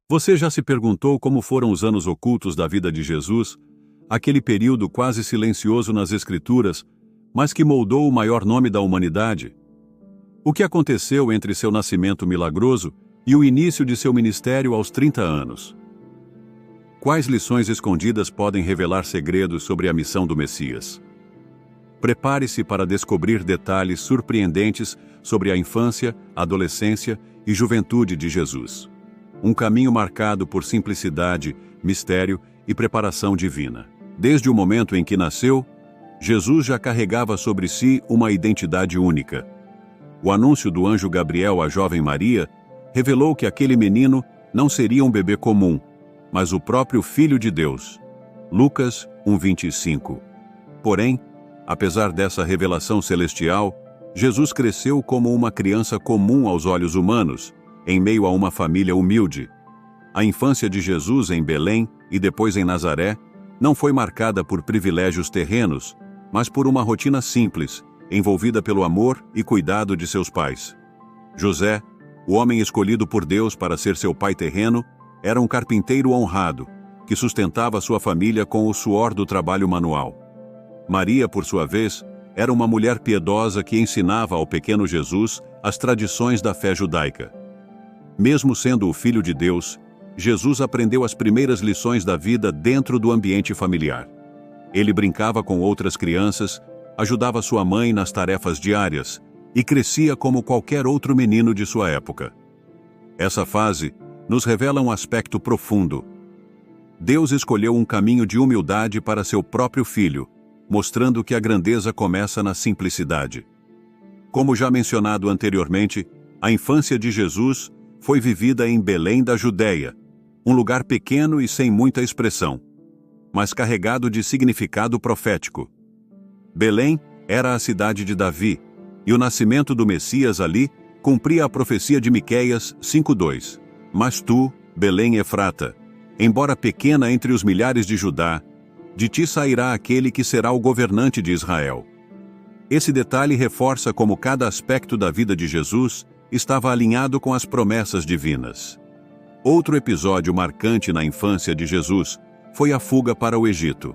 Você já se perguntou como foram os anos ocultos da vida de Jesus, aquele período quase silencioso nas Escrituras, mas que moldou o maior nome da humanidade? O que aconteceu entre seu nascimento milagroso e o início de seu ministério aos 30 anos? Quais lições escondidas podem revelar segredos sobre a missão do Messias? Prepare-se para descobrir detalhes surpreendentes sobre a infância, adolescência e juventude de Jesus. Um caminho marcado por simplicidade, mistério e preparação divina. Desde o momento em que nasceu, Jesus já carregava sobre si uma identidade única. O anúncio do anjo Gabriel à jovem Maria revelou que aquele menino não seria um bebê comum, mas o próprio Filho de Deus. Lucas 1:25. Porém, apesar dessa revelação celestial, Jesus cresceu como uma criança comum aos olhos humanos, em meio a uma família humilde. A infância de Jesus em Belém e depois em Nazaré não foi marcada por privilégios terrenos, mas por uma rotina simples, envolvida pelo amor e cuidado de seus pais. José, o homem escolhido por Deus para ser seu pai terreno, era um carpinteiro honrado, que sustentava sua família com o suor do trabalho manual. Maria, por sua vez, era uma mulher piedosa que ensinava ao pequeno Jesus as tradições da fé judaica. Mesmo sendo o Filho de Deus, Jesus aprendeu as primeiras lições da vida dentro do ambiente familiar. Ele brincava com outras crianças, ajudava sua mãe nas tarefas diárias e crescia como qualquer outro menino de sua época. Essa fase nos revela um aspecto profundo. Deus escolheu um caminho de humildade para seu próprio filho, mostrando que a grandeza começa na simplicidade. Como já mencionado anteriormente, a infância de Jesus foi vivida em Belém da Judéia, um lugar pequeno e sem muita expressão, mas carregado de significado profético. Belém era a cidade de Davi, e o nascimento do Messias ali cumpria a profecia de Miqueias 5:2. Mas tu, Belém Efrata, embora pequena entre os milhares de Judá, de ti sairá aquele que será o governante de Israel. Esse detalhe reforça como cada aspecto da vida de Jesus estava alinhado com as promessas divinas. Outro episódio marcante na infância de Jesus foi a fuga para o Egito.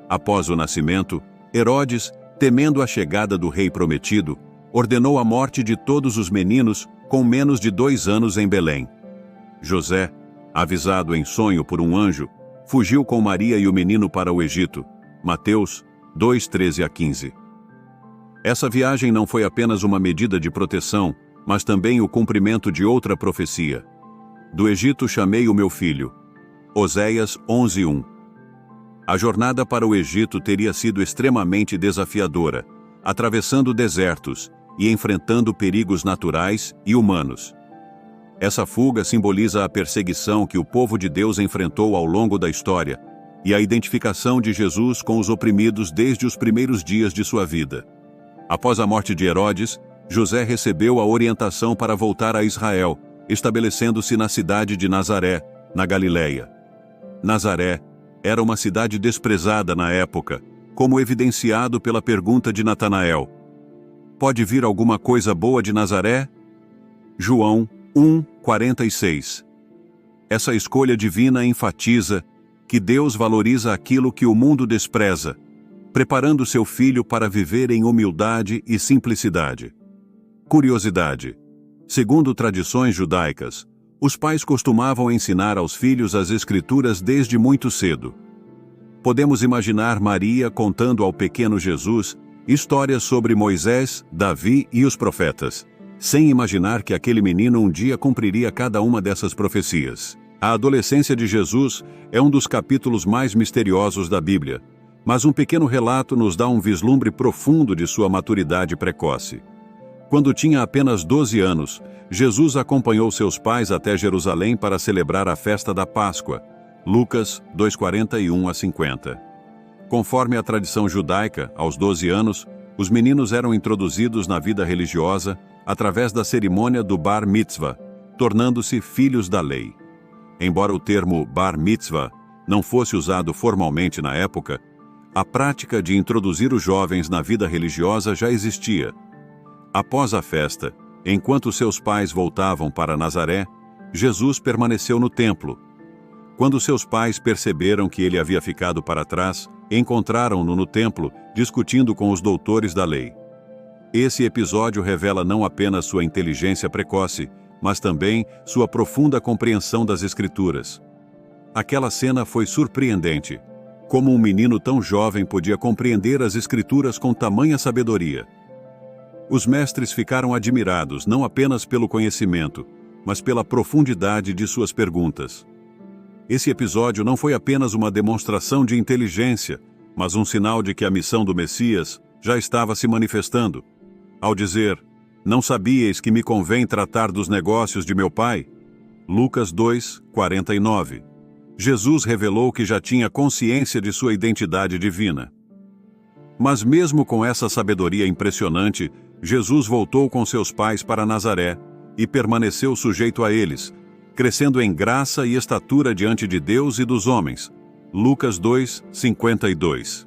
Após o nascimento, Herodes, temendo a chegada do rei prometido, ordenou a morte de todos os meninos com menos de 2 anos em Belém. José, avisado em sonho por um anjo, fugiu com Maria e o menino para o Egito. Mateus 2:13-15. Essa viagem não foi apenas uma medida de proteção, mas também o cumprimento de outra profecia. Do Egito chamei o meu filho. Oséias 11:1. A jornada para o Egito teria sido extremamente desafiadora, atravessando desertos e enfrentando perigos naturais e humanos. Essa fuga simboliza a perseguição que o povo de Deus enfrentou ao longo da história e a identificação de Jesus com os oprimidos desde os primeiros dias de sua vida. Após a morte de Herodes, José recebeu a orientação para voltar a Israel, estabelecendo-se na cidade de Nazaré, na Galileia. Nazaré era uma cidade desprezada na época, como evidenciado pela pergunta de Natanael: pode vir alguma coisa boa de Nazaré? João 1:46. Essa escolha divina enfatiza que Deus valoriza aquilo que o mundo despreza, preparando seu filho para viver em humildade e simplicidade. Curiosidade: segundo tradições judaicas, os pais costumavam ensinar aos filhos as Escrituras desde muito cedo. Podemos imaginar Maria contando ao pequeno Jesus histórias sobre Moisés, Davi e os profetas, sem imaginar que aquele menino um dia cumpriria cada uma dessas profecias. A adolescência de Jesus é um dos capítulos mais misteriosos da Bíblia, mas um pequeno relato nos dá um vislumbre profundo de sua maturidade precoce. Quando tinha apenas 12 anos, Jesus acompanhou seus pais até Jerusalém para celebrar a festa da Páscoa. Lucas 2:41-50. Conforme a tradição judaica, aos 12 anos, os meninos eram introduzidos na vida religiosa através da cerimônia do Bar Mitzvah, tornando-se filhos da lei. Embora o termo Bar Mitzvah não fosse usado formalmente na época, a prática de introduzir os jovens na vida religiosa já existia. Após a festa, enquanto seus pais voltavam para Nazaré, Jesus permaneceu no templo. Quando seus pais perceberam que ele havia ficado para trás, encontraram-no no templo, discutindo com os doutores da lei. Esse episódio revela não apenas sua inteligência precoce, mas também sua profunda compreensão das Escrituras. Aquela cena foi surpreendente. Como um menino tão jovem podia compreender as Escrituras com tamanha sabedoria? Os mestres ficaram admirados não apenas pelo conhecimento, mas pela profundidade de suas perguntas. Esse episódio não foi apenas uma demonstração de inteligência, mas um sinal de que a missão do Messias já estava se manifestando. Ao dizer, "Não sabíeis que me convém tratar dos negócios de meu Pai?" Lucas 2, 49. Jesus revelou que já tinha consciência de sua identidade divina. Mas mesmo com essa sabedoria impressionante, Jesus voltou com seus pais para Nazaré e permaneceu sujeito a eles, crescendo em graça e estatura diante de Deus e dos homens. Lucas 2, 52.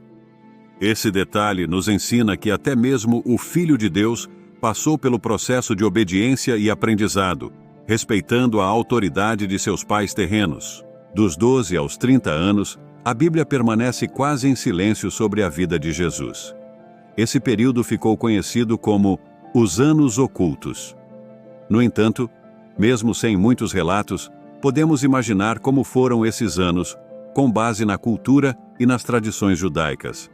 Esse detalhe nos ensina que até mesmo o Filho de Deus passou pelo processo de obediência e aprendizado, respeitando a autoridade de seus pais terrenos. Dos 12 aos 30 anos, a Bíblia permanece quase em silêncio sobre a vida de Jesus. Esse período ficou conhecido como os Anos Ocultos. No entanto, mesmo sem muitos relatos, podemos imaginar como foram esses anos, com base na cultura e nas tradições judaicas.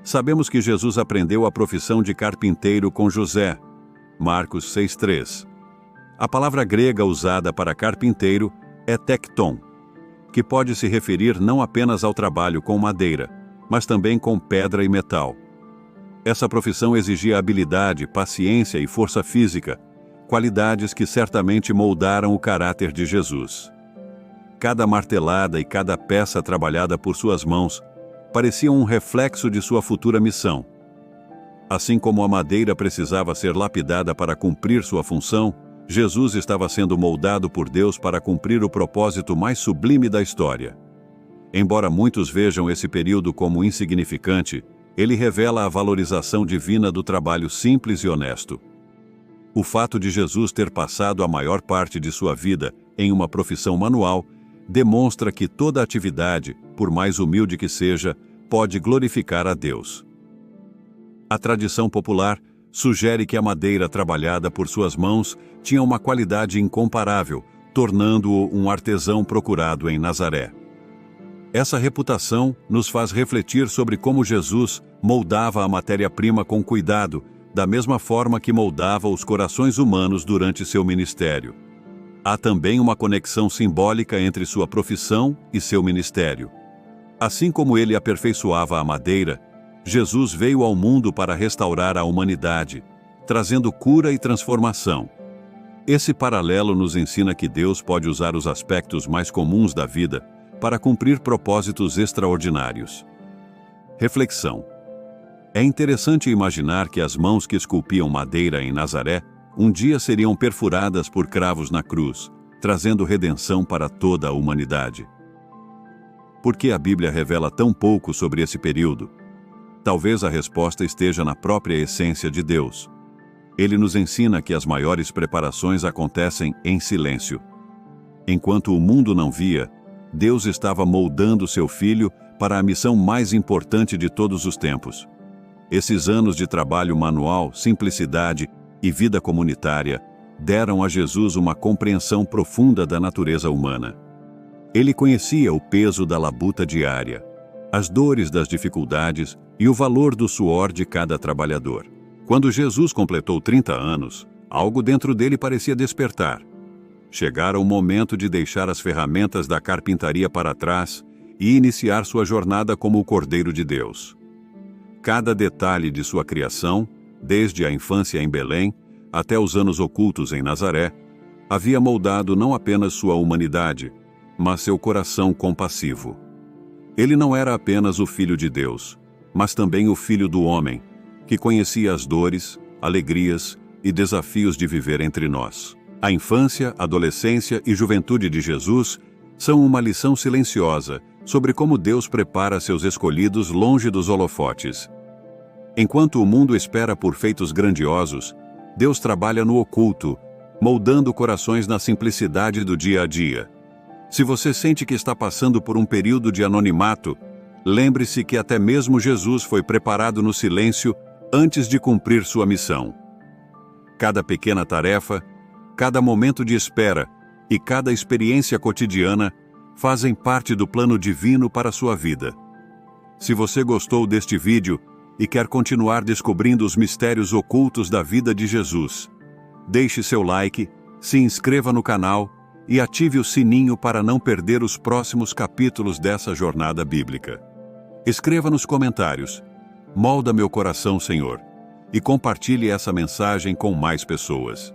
Sabemos que Jesus aprendeu a profissão de carpinteiro com José, Marcos 6:3. A palavra grega usada para carpinteiro é tekton, que pode se referir não apenas ao trabalho com madeira, mas também com pedra e metal. Essa profissão exigia habilidade, paciência e força física, qualidades que certamente moldaram o caráter de Jesus. Cada martelada e cada peça trabalhada por suas mãos pareciam um reflexo de sua futura missão. Assim como a madeira precisava ser lapidada para cumprir sua função, Jesus estava sendo moldado por Deus para cumprir o propósito mais sublime da história. Embora muitos vejam esse período como insignificante, ele revela a valorização divina do trabalho simples e honesto. O fato de Jesus ter passado a maior parte de sua vida em uma profissão manual demonstra que toda atividade, por mais humilde que seja, pode glorificar a Deus. A tradição popular sugere que a madeira trabalhada por suas mãos tinha uma qualidade incomparável, tornando-o um artesão procurado em Nazaré. Essa reputação nos faz refletir sobre como Jesus moldava a matéria-prima com cuidado, da mesma forma que moldava os corações humanos durante seu ministério. Há também uma conexão simbólica entre sua profissão e seu ministério. Assim como ele aperfeiçoava a madeira, Jesus veio ao mundo para restaurar a humanidade, trazendo cura e transformação. Esse paralelo nos ensina que Deus pode usar os aspectos mais comuns da vida para cumprir propósitos extraordinários. Reflexão. É interessante imaginar que as mãos que esculpiam madeira em Nazaré um dia seriam perfuradas por cravos na cruz, trazendo redenção para toda a humanidade. Por que a Bíblia revela tão pouco sobre esse período? Talvez a resposta esteja na própria essência de Deus. Ele nos ensina que as maiores preparações acontecem em silêncio. Enquanto o mundo não via, Deus estava moldando seu Filho para a missão mais importante de todos os tempos. Esses anos de trabalho manual, simplicidade e vida comunitária deram a Jesus uma compreensão profunda da natureza humana. Ele conhecia o peso da labuta diária, as dores das dificuldades e o valor do suor de cada trabalhador. Quando Jesus completou 30 anos, algo dentro dele parecia despertar. Chegara o momento de deixar as ferramentas da carpintaria para trás e iniciar sua jornada como o Cordeiro de Deus. Cada detalhe de sua criação, desde a infância em Belém até os anos ocultos em Nazaré, havia moldado não apenas sua humanidade, mas seu coração compassivo. Ele não era apenas o Filho de Deus, mas também o Filho do homem, que conhecia as dores, alegrias e desafios de viver entre nós. A infância, adolescência e juventude de Jesus são uma lição silenciosa sobre como Deus prepara seus escolhidos longe dos holofotes. Enquanto o mundo espera por feitos grandiosos, Deus trabalha no oculto, moldando corações na simplicidade do dia a dia. Se você sente que está passando por um período de anonimato, lembre-se que até mesmo Jesus foi preparado no silêncio antes de cumprir sua missão. Cada pequena tarefa, cada momento de espera e cada experiência cotidiana fazem parte do plano divino para a sua vida. Se você gostou deste vídeo e quer continuar descobrindo os mistérios ocultos da vida de Jesus, deixe seu like, se inscreva no canal e ative o sininho para não perder os próximos capítulos dessa jornada bíblica. Escreva nos comentários: "Molda meu coração, Senhor", e compartilhe essa mensagem com mais pessoas.